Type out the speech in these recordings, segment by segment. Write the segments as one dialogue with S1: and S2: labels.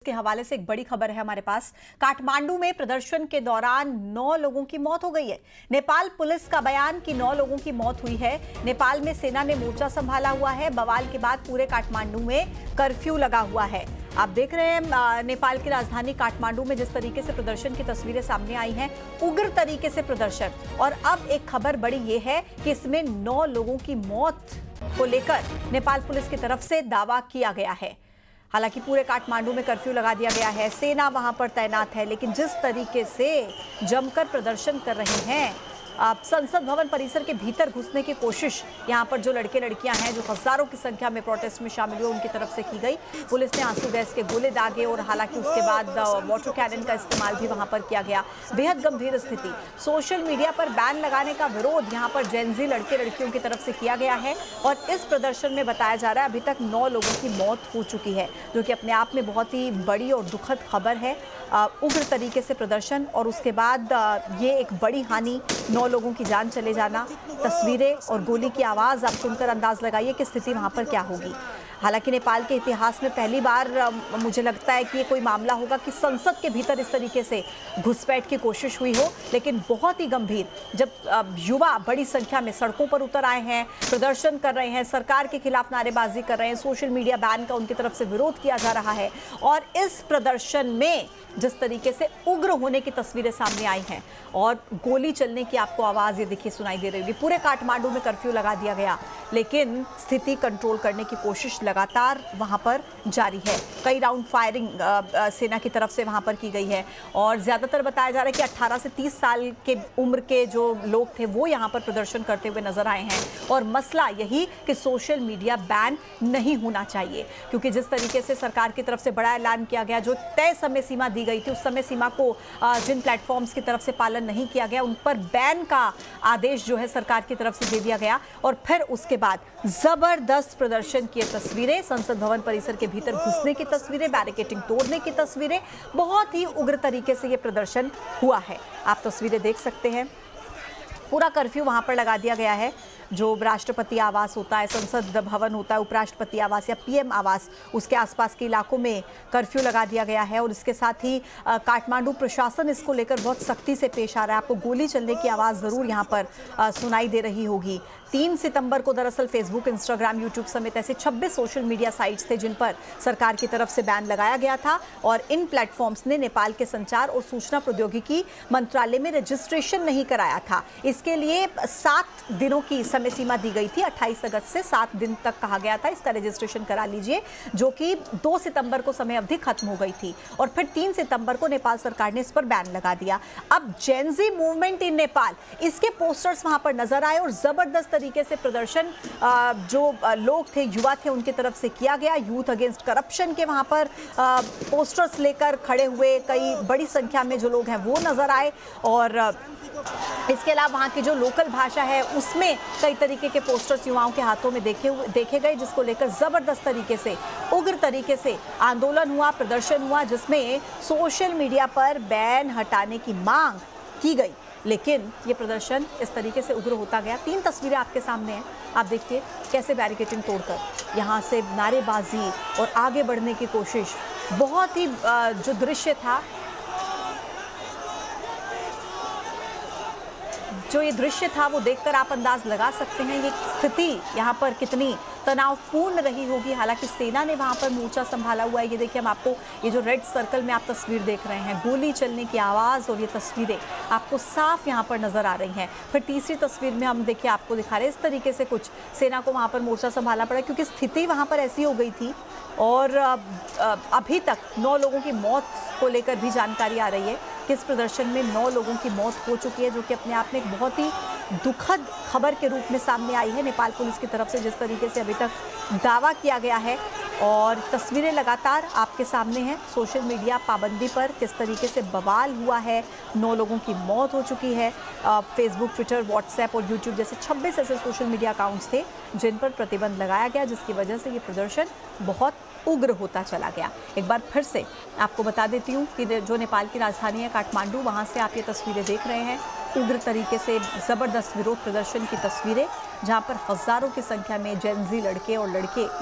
S1: के हवाले से एक बड़ी खबर है हमारे पास। काठमांडू में प्रदर्शन के दौरान 9 लोगों की मौत हो गई है। नेपाल पुलिस का बयान कि 9 लोगों की मौत हुई है। नेपाल में सेना ने मोर्चा संभाला हुआ है। बवाल के बाद पूरे काठमांडू में कर्फ्यू लगा हुआ है। आप देख रहे हैं नेपाल की राजधानी काठमांडू में जिस तरीके से प्रदर्शन की तस्वीरें सामने आई हैं, उग्र तरीके से प्रदर्शन। और अब एक खबर बड़ी ये है कि इसमें 9 लोगों की मौत को लेकर नेपाल पुलिस की तरफ से दावा किया गया है। हालांकि पूरे काठमांडू में कर्फ्यू लगा दिया गया है, सेना वहां पर तैनात है, लेकिन जिस तरीके से जमकर प्रदर्शन कर रहे हैं, संसद भवन परिसर के भीतर घुसने की कोशिश यहां पर जो लड़के लड़कियां हैं जो हजारों की संख्या में प्रोटेस्ट में शामिल हुए उनकी तरफ से की गई। पुलिस ने आंसू गैस के गोले दागे और हालांकि उसके बाद वाटर कैनन का इस्तेमाल भी वहां पर किया गया। बेहद गंभीर स्थिति। सोशल मीडिया पर बैन लगाने का विरोध यहां पर जेनजी लड़के लड़कियों की तरफ से किया गया है और इस प्रदर्शन में बताया जा रहा है अभी तक 9 लोगों की मौत हो चुकी है, जो कि अपने आप में बहुत ही बड़ी और दुखद खबर है। उग्र तरीके से प्रदर्शन और उसके बाद ये एक बड़ी हानि, 9 लोगों की जान चले जाना, तस्वीरें और गोली की आवाज़ आप सुनकर अंदाज लगाइए कि स्थिति वहाँ पर क्या होगी। हालांकि नेपाल के इतिहास में पहली बार मुझे लगता है कि ये कोई मामला होगा कि संसद के भीतर इस तरीके से घुसपैठ की कोशिश हुई हो, लेकिन बहुत ही गंभीर। जब युवा बड़ी संख्या में सड़कों पर उतर आए हैं, प्रदर्शन कर रहे हैं, सरकार के खिलाफ नारेबाजी कर रहे हैं, सोशल मीडिया बैन का उनकी तरफ से विरोध किया जा रहा है और इस प्रदर्शन में जिस तरीके से उग्र होने की तस्वीरें सामने आई हैं और गोली चलने की आपको आवाज़ ये देखिए सुनाई दे रही होगी। पूरे काठमांडू में कर्फ्यू लगा दिया गया, लेकिन स्थिति कंट्रोल करने की कोशिश लगातार वहां पर जारी है। कई राउंड फायरिंग सेना की तरफ से वहां पर की गई है और ज्यादातर बताया जा रहा है कि 18 से 30 साल के उम्र के जो लोग थे वो यहां पर प्रदर्शन करते हुए नजर आए हैं और मसला यही कि सोशल मीडिया बैन नहीं होना चाहिए, क्योंकि जिस तरीके से सरकार की तरफ से बड़ा ऐलान किया गया, जो तय समय सीमा दी गई थी, उस समय सीमा को जिन प्लेटफॉर्म्स की तरफ से पालन नहीं किया गया उन पर बैन का आदेश जो है सरकार की तरफ से दे दिया गया और फिर उसके बाद जबरदस्त प्रदर्शन की तस्वीरें, संसद भवन परिसर के भीतर घुसने की तस्वीरें, बैरिकेडिंग तोड़ने की तस्वीरें, बहुत ही उग्र तरीके से ये प्रदर्शन हुआ है। आप तस्वीरें देख सकते हैं। पूरा कर्फ्यू वहां पर लगा दिया गया है। जो राष्ट्रपति आवास होता है, संसद भवन होता है, उपराष्ट्रपति आवास या पीएम आवास, उसके आसपास के इलाकों में कर्फ्यू लगा दिया गया है और इसके साथ ही काठमांडू प्रशासन इसको लेकर बहुत सख्ती से पेश आ रहा है। आपको गोली चलने की आवाज़ ज़रूर यहाँ पर सुनाई दे रही होगी। 3 सितंबर को दरअसल फेसबुक, इंस्टाग्राम, यूट्यूब समेत ऐसे 26 सोशल मीडिया साइट्स थे जिन पर सरकार की तरफ से बैन लगाया गया था और इन प्लेटफॉर्म्स ने नेपाल के संचार और सूचना प्रौद्योगिकी मंत्रालय में रजिस्ट्रेशन नहीं कराया था। इसके लिए 7 दिनों की समय सीमा दी गई थी। 28 अगस्त से 7 दिन तक कहा गया था इसका रजिस्ट्रेशन करा लीजिए, जो कि 2 सितंबर को समय अवधि खत्म हो गई थी और फिर 3 सितंबर को नेपाल सरकार ने इस पर बैन लगा दिया। अब जेनजी मूवमेंट इन नेपाल, इसके पोस्टर्स वहां पर नजर आए और जबरदस्त तरीके से प्रदर्शन जो लोग थे, युवा थे, उनकी तरफ से किया गया। यूथ अगेंस्ट करप्शन के वहां पर पोस्टर्स लेकर खड़े हुए कई बड़ी संख्या में जो लोग हैं वो नजर आए और इसके अलावा वहाँ की जो लोकल भाषा है उसमें कई तरीके के पोस्टर्स युवाओं के हाथों में देखे गए, जिसको लेकर जबरदस्त तरीके से, उग्र तरीके से आंदोलन हुआ, प्रदर्शन हुआ, जिसमें सोशल मीडिया पर बैन हटाने की मांग की गई। लेकिन ये प्रदर्शन इस तरीके से उग्र होता गया। 3 तस्वीरें आपके सामने हैं, आप देखिए कैसे बैरिकेडिंग तोड़कर यहाँ से नारेबाजी और आगे बढ़ने की कोशिश। बहुत ही जो दृश्य था, जो ये दृश्य था वो देखकर आप अंदाज लगा सकते हैं ये स्थिति यहाँ पर कितनी तनावपूर्ण रही होगी। हालांकि सेना ने वहाँ पर मोर्चा संभाला हुआ है। ये देखिए, हम आपको ये जो रेड सर्कल में आप तस्वीर देख रहे हैं, गोली चलने की आवाज़ और ये तस्वीरें आपको साफ यहाँ पर नज़र आ रही हैं। फिर तीसरी तस्वीर में हम देखिए आपको दिखा रहे हैं इस तरीके से कुछ सेना को वहाँ पर मोर्चा संभालना पड़ा क्योंकि स्थिति वहाँ पर ऐसी हो गई थी और अभी तक 9 लोगों की मौत को लेकर भी जानकारी आ रही है कि इस प्रदर्शन में 9 लोगों की मौत हो चुकी है, जो कि अपने आप में एक बहुत ही दुखद खबर के रूप में सामने आई है नेपाल पुलिस की तरफ से, जिस तरीके से अभी तक दावा किया गया है। और तस्वीरें लगातार आपके सामने हैं। सोशल मीडिया पाबंदी पर किस तरीके से बवाल हुआ है, 9 लोगों की मौत हो चुकी है। फेसबुक, ट्विटर, व्हाट्सएप और यूट्यूब जैसे 26 ऐसे सोशल मीडिया अकाउंट्स थे जिन पर प्रतिबंध लगाया गया, जिसकी वजह से ये प्रदर्शन बहुत उग्र होता चला गया। एक बार फिर से आपको बता देती हूँ कि जो नेपाल की राजधानी है काठमांडू, वहाँ से आप ये तस्वीरें देख रहे हैं। उग्र तरीके से ज़बरदस्त विरोध प्रदर्शन की तस्वीरें, जहाँ पर हज़ारों की संख्या में जेनजी लड़के और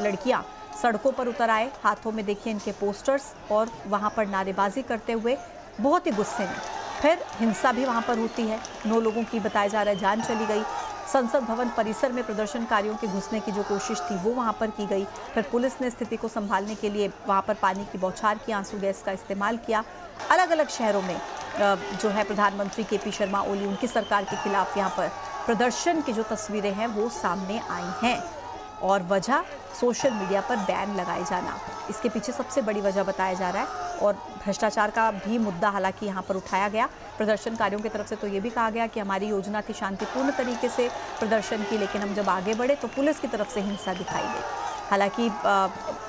S1: लड़कियाँ सड़कों पर उतर आए, हाथों में देखिए इनके पोस्टर्स और वहां पर नारेबाजी करते हुए बहुत ही गुस्से में। फिर हिंसा भी वहां पर होती है, 9 लोगों की बताया जा रहा है जान चली गई। संसद भवन परिसर में प्रदर्शनकारियों के घुसने की जो कोशिश थी वो वहां पर की गई। फिर पुलिस ने स्थिति को संभालने के लिए वहां पर पानी की बौछार की, आंसू गैस का इस्तेमाल किया। अलग अलग शहरों में जो है प्रधानमंत्री केपी शर्मा ओली, उनकी सरकार के खिलाफ यहाँ पर प्रदर्शन की जो तस्वीरें हैं वो सामने आई हैं और वजह सोशल मीडिया पर बैन लगाए जाना इसके पीछे सबसे बड़ी वजह बताया जा रहा है। और भ्रष्टाचार का भी मुद्दा हालांकि यहाँ पर उठाया गया। प्रदर्शनकारियों की तरफ से तो ये भी कहा गया कि हमारी योजना थी शांतिपूर्ण तरीके से प्रदर्शन की, लेकिन हम जब आगे बढ़े तो पुलिस की तरफ से हिंसा दिखाई गई। हालांकि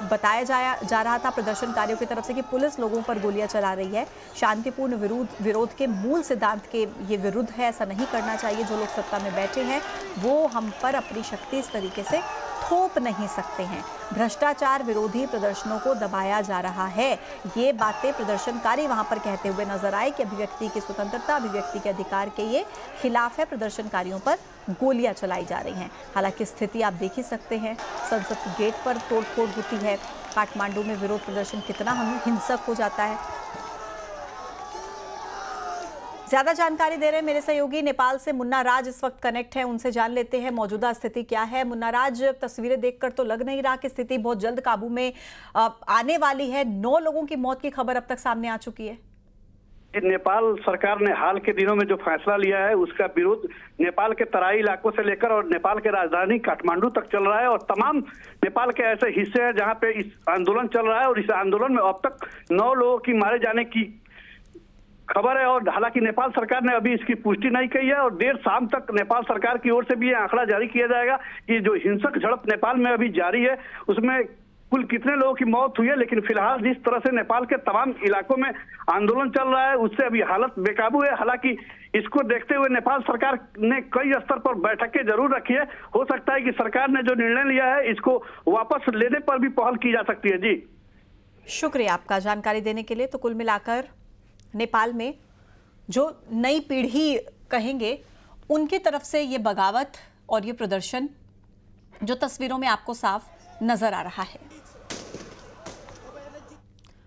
S1: बताया जा रहा था प्रदर्शनकारियों की तरफ से कि पुलिस लोगों पर गोलियां चला रही है। शांतिपूर्ण विरोध के मूल सिद्धांत के ये विरुद्ध है, ऐसा नहीं करना चाहिए। जो लोग सत्ता में बैठे हैं वो हम पर अपनी शक्ति इस तरीके से थोप नहीं सकते हैं। भ्रष्टाचार विरोधी प्रदर्शनों को दबाया जा रहा है, ये बातें प्रदर्शनकारी वहां पर कहते हुए नजर आए कि अभिव्यक्ति की स्वतंत्रता, अभिव्यक्ति के अधिकार के ये खिलाफ है। प्रदर्शनकारियों पर गोलियां चलाई जा रही हैं। हालांकि स्थिति आप देख ही सकते हैं, संसद के गेट पर तोड़फोड़ होती है। काठमांडू में विरोध प्रदर्शन कितना हिंसक हो जाता है। ज्यादा जानकारी दे रहे हैं मेरे सहयोगी नेपाल से मुन्ना राज इस वक्त कनेक्ट है, उनसे जान लेते हैं मौजूदा स्थिति क्या है। मुन्ना राज, तस्वीरें देखकर तो लग नहीं रहा कि स्थिति बहुत जल्द काबू में आने वाली है। 9 लोगों की मौत की खबर अब तक सामने आ चुकी है।
S2: नेपाल सरकार ने हाल के दिनों में जो फैसला लिया है उसका विरोध नेपाल के तराई इलाकों से लेकर और नेपाल के राजधानी काठमांडू तक चल रहा है। और तमाम नेपाल के ऐसे हिस्से हैं जहां पे इस आंदोलन चल रहा है और इस आंदोलन में अब तक 9 लोगों की मारे जाने की खबर है। और हालांकि नेपाल सरकार ने अभी इसकी पुष्टि नहीं की है और देर शाम तक नेपाल सरकार की ओर से भी ये आंकड़ा जारी किया जाएगा कि जो हिंसक झड़प नेपाल में अभी जारी है उसमें कुल कितने लोगों की मौत हुई है। लेकिन फिलहाल जिस तरह से नेपाल के तमाम इलाकों में आंदोलन चल रहा है उससे अभी हालत बेकाबू है। हालांकि इसको देखते हुए नेपाल सरकार ने कई स्तर पर बैठकें जरूर रखी है। हो सकता है कि सरकार ने जो निर्णय लिया है इसको वापस लेने पर भी पहल की जा सकती है। जी
S1: शुक्रिया आपका जानकारी देने के लिए। तो कुल मिलाकर नेपाल में जो नई पीढ़ी कहेंगे उनकी तरफ से ये बगावत और ये प्रदर्शन जो तस्वीरों में आपको साफ नजर आ रहा है।